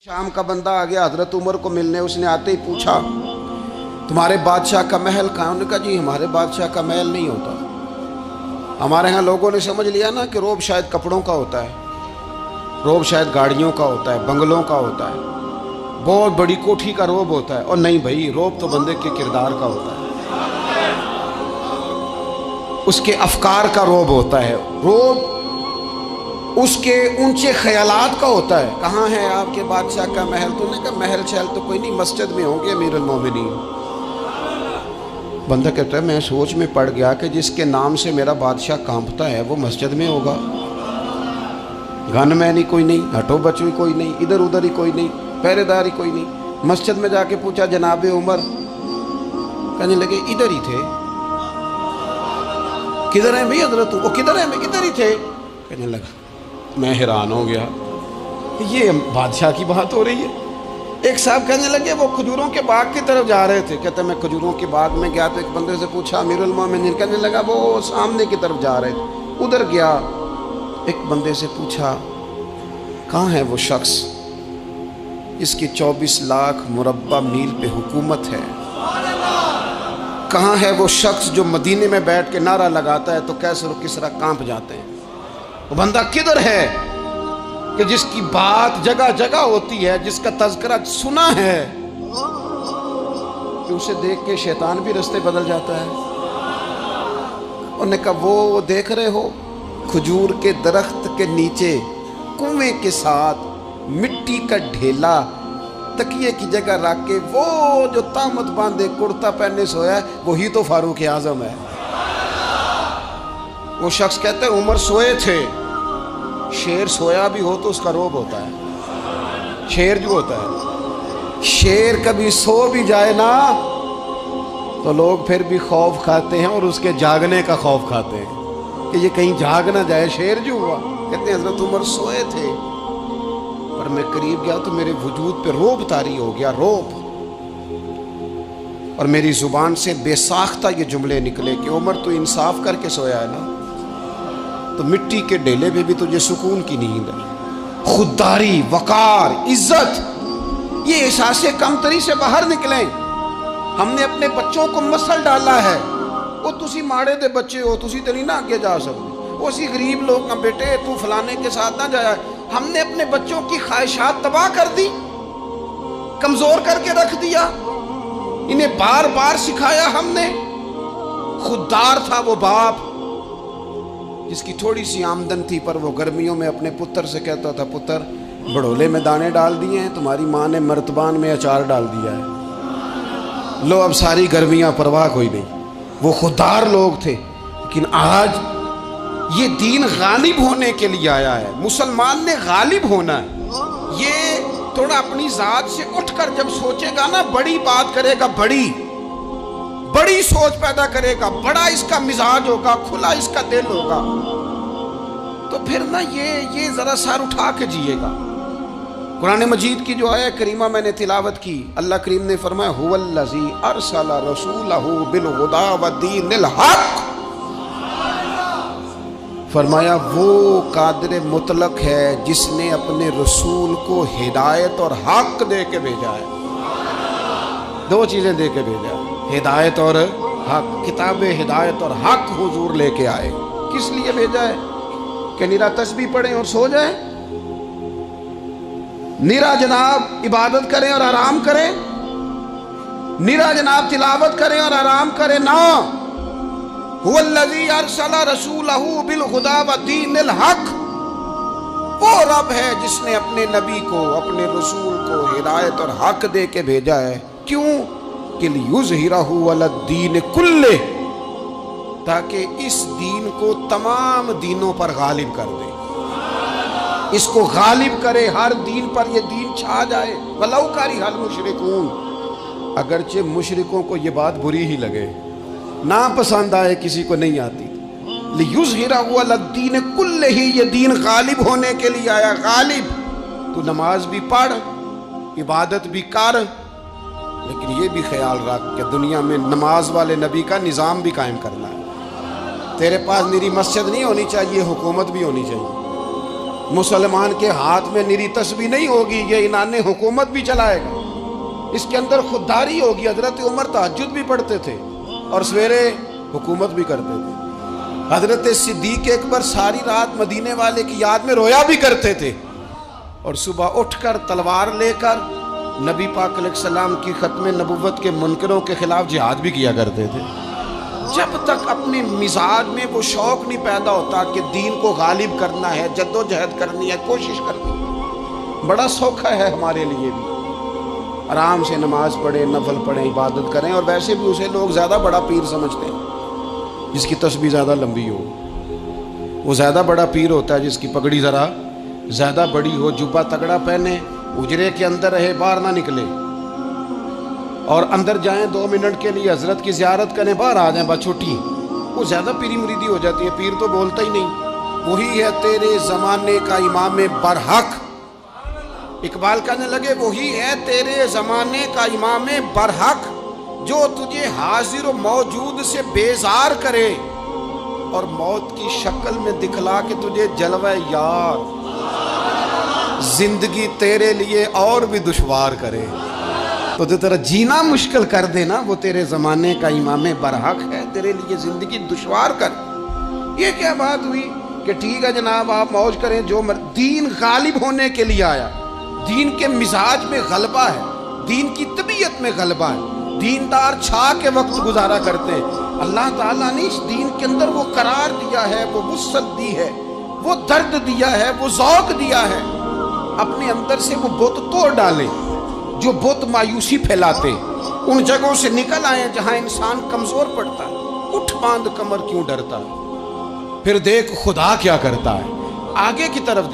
शाम का बंदा आ गया हजरत उमर को मिलने। उसने आते ही पूछा तुम्हारे बादशाह का महल कहाँ? उन्होंने कहा जी हमारे बादशाह का महल नहीं होता। हमारे यहाँ लोगों ने समझ लिया ना कि रोब शायद कपड़ों का होता है, रोब शायद गाड़ियों का होता है, बंगलों का होता है, बहुत बड़ी कोठी का रोब होता है। और नहीं भाई, रोब तो बंदे के किरदार का होता है, उसके अफकार का रोब होता है। रोब उसके ऊंचे ख्यालात का होता है। कहाँ है आपके बादशाह का महल? तूने कहा महल शहल तो कोई नहीं, मस्जिद में होंगे अमीरुल मोमिनीन। बंदा कहता है मैं सोच में पड़ गया कि जिसके नाम से मेरा बादशाह कांपता है वो मस्जिद में होगा। गनमैन ही कोई नहीं, हटो बचो ही कोई नहीं, इधर उधर ही कोई नहीं, पहरेदार ही कोई नहीं। मस्जिद में जाके पूछा जनाब उमर, कहने लगे इधर ही थे। किधर है भाई हजरत? वो किधर है? मैं इधर ही थे। कहने लगा, मैं हैरान हो गया, ये बादशाह की बात हो रही है। एक साहब कहने लगे वो खजूरों के बाग की तरफ जा रहे थे। कहते मैं खजूरों के बाग में गया तो एक बंदे से पूछा अमीरुल मोमिनीन। कहने लगा वो सामने की तरफ जा रहे थे, उधर गया। एक बंदे से पूछा कहाँ है वो शख्स इसकी 24 लाख मुरब्बा मील पे हुकूमत है? कहाँ है वो शख्स जो मदीने में बैठ के नारा लगाता है तो कैसर और किसरा कांप जाते हैं? वो बंदा किधर है कि जिसकी बात जगह जगह होती है, जिसका तज़किरा सुना है कि उसे देख के शैतान भी रास्ते बदल जाता है। उन्होंने कहा वो देख रहे हो खजूर के दरख्त के नीचे कुएं के साथ मिट्टी का ढेला तकिए की जगह रख के वो जो तामत बांधे कुर्ता पहने सोया है वही तो फारूक आजम है। वो शख्स कहते हैं उमर सोए थे। शेर सोया भी हो तो उसका रोब होता है। शेर जो होता है, शेर कभी सो भी जाए ना तो लोग फिर भी खौफ खाते हैं और उसके जागने का खौफ खाते हैं कि ये कहीं जाग ना जाए। शेर जो हुआ, कहते हैं हजरत उमर सोए थे और मैं करीब गया तो मेरे वजूद पे रोब तारी हो गया, रोब। और मेरी जुबान से बेसाख्ता ये जुमले निकले कि उमर तू इंसाफ करके सोया है ना, तो मिट्टी के ढेले पे भी तुझे सुकून की नींद है। खुददारी, वकार, इज्जत, ये एहसासे कमतरी से बाहर निकले। हमने अपने बच्चों को मसल डाला है, वो तुसी माड़े दे बच्चे हो, तुसी तो नहीं ना आगे जा सकते, वो सी गरीब लोग का बेटे तू फलाने के साथ ना जाया। हमने अपने बच्चों की ख्वाहिशात तबाह कर दी, कमजोर करके रख दिया, इन्हें बार बार सिखाया हमने। खुददार था वो बाप जिसकी थोड़ी सी आमदन थी, पर वो गर्मियों में अपने पुत्र से कहता था पुत्र बड़ोले में दाने डाल दिए हैं, तुम्हारी माँ ने मर्तबान में अचार डाल दिया है, लो अब सारी गर्मियाँ परवाह कोई नहीं। वो खुददार लोग थे। लेकिन आज ये दीन गालिब होने के लिए आया है। मुसलमान ने गालिब होना है। ये थोड़ा अपनी जात से उठकर जब सोचेगा ना, बड़ी बात करेगा, बड़ी सोच पैदा करेगा, बड़ा इसका मिजाज होगा, खुला इसका दिल होगा, तो फिर ना ये जरा सर उठा के जिएगा। कुरान मजीद की जो आयत करीमा मैंने तिलावत की, अल्लाह करीम ने फरमाया हुवल्लज़ी अरसला रसूलहू बिलहुदा वद्दीनिल हक। फरमाया वो कादिर मुतलक है जिसने अपने रसूल को हिदायत और हक दे के भेजा है। दो चीजें दे के भेजा है, हिदायत और हक। किताब हिदायत और हक हुजूर लेके आए। किस लिए भेजा है? कि निरा तस्बीह पढ़ें और सो जाएं, निरा जनाब इबादत करें और आराम करें, निरा जनाब तिलावत करें और आराम करें ना। हुवल्लज़ी अरसला रसूलहू बिलहुदा वद्दीनिल हक। वो रब है जिसने अपने नबी को, अपने रसूल को हिदायत और हक दे के भेजा है। क्यों? कि लियुज़हिरहू अलद्दीन कुल्ले, ताकि इस दीन को तमाम दीनों पर गालिब कर दे, इसको गालिब करे, हर दीन पर ये दीन छा जाए। वलौ करिहल मुशरिकून, अगरचे मुशरिकों को ये बात बुरी ही लगे, ना पसंद आए, किसी को नहीं आती। लियुज़हिरहू अलद्दीन कुल्ले ही, ये दीन गालिब होने के लिए आया। गालिब, तू नमाज भी पढ़, इबादत भी कर, लेकिन ये भी ख्याल रख कि दुनिया में नमाज वाले नबी का निज़ाम भी कायम करना है। तेरे पास मेरी मस्जिद नहीं होनी चाहिए, हुकूमत भी होनी चाहिए। مسلمان کے ہاتھ میں نری تسبیح نہیں ہوگی، یہ انان حکومت بھی چلائے گا، اس کے اندر خودداری ہوگی۔ حضرت عمر تہجد بھی پڑھتے تھے اور سویرے حکومت بھی کرتے تھے۔ حضرت صدیق اکبر ساری رات مدینے والے کی یاد میں رویا بھی کرتے تھے، اور صبح اٹھ کر تلوار لے کر نبی پاک علیہ السلام کی ختم نبوت کے منکروں کے خلاف جہاد بھی کیا کرتے تھے۔ جب تک اپنے مزاج میں وہ شوق نہیں پیدا ہوتا کہ دین کو غالب کرنا ہے، جد و جہد کرنی ہے، کوشش کرنی ہے، بڑا سوکھا ہے ہمارے لیے بھی، آرام سے نماز پڑھیں، نفل پڑھیں، عبادت کریں، اور ویسے بھی اسے لوگ زیادہ بڑا پیر سمجھتے ہیں جس کی تسبیح زیادہ لمبی ہو۔ وہ زیادہ بڑا پیر ہوتا ہے جس کی پگڑی ذرا زیادہ بڑی ہو، جبہ تگڑا پہنے، اجرے کے اندر رہے، باہر نہ نکلے، اور اندر جائیں 2 منٹ کے لیے حضرت کی زیارت کریں، باہر آ جائیں بس چھٹی، وہ زیادہ پیری مریدی ہو جاتی ہے۔ پیر تو بولتا ہی نہیں۔ وہی ہے تیرے زمانے کا امام برحق، اقبال کہنے لگے وہی ہے تیرے زمانے کا امام برحق، جو تجھے حاضر و موجود سے بیزار کرے اور موت کی شکل میں دکھلا کے تجھے جلوہ یار، زندگی تیرے لیے اور بھی دشوار کرے، تو جو تیرا جینا مشکل کر دے نا، وہ تیرے زمانے کا امام برحق ہے، تیرے لیے زندگی دشوار کر۔ یہ کیا بات ہوئی کہ ٹھیک ہے جناب آپ موج کریں جو دین غالب ہونے کے لیے آیا، دین کے مزاج میں غلبہ ہے، دین کی طبیعت میں غلبہ ہے، دیندار چھا کے وقت گزارا کرتے ہیں۔ اللہ تعالیٰ نے اس دین کے اندر وہ قرار دیا ہے، وہ وسعت دی ہے، وہ درد دیا ہے، وہ ذوق دیا ہے، اپنے اندر سے وہ بت توڑ ڈالیں جو بت مایوسی پھیلاتے، ان جگہوں سے نکل آئیں جہاں انسان کمزور پڑتا ہے، اٹھ باندھ کمر کیوں ڈرتا ہے، پھر دیکھ خدا کیا کرتا ہے، آگے کی طرف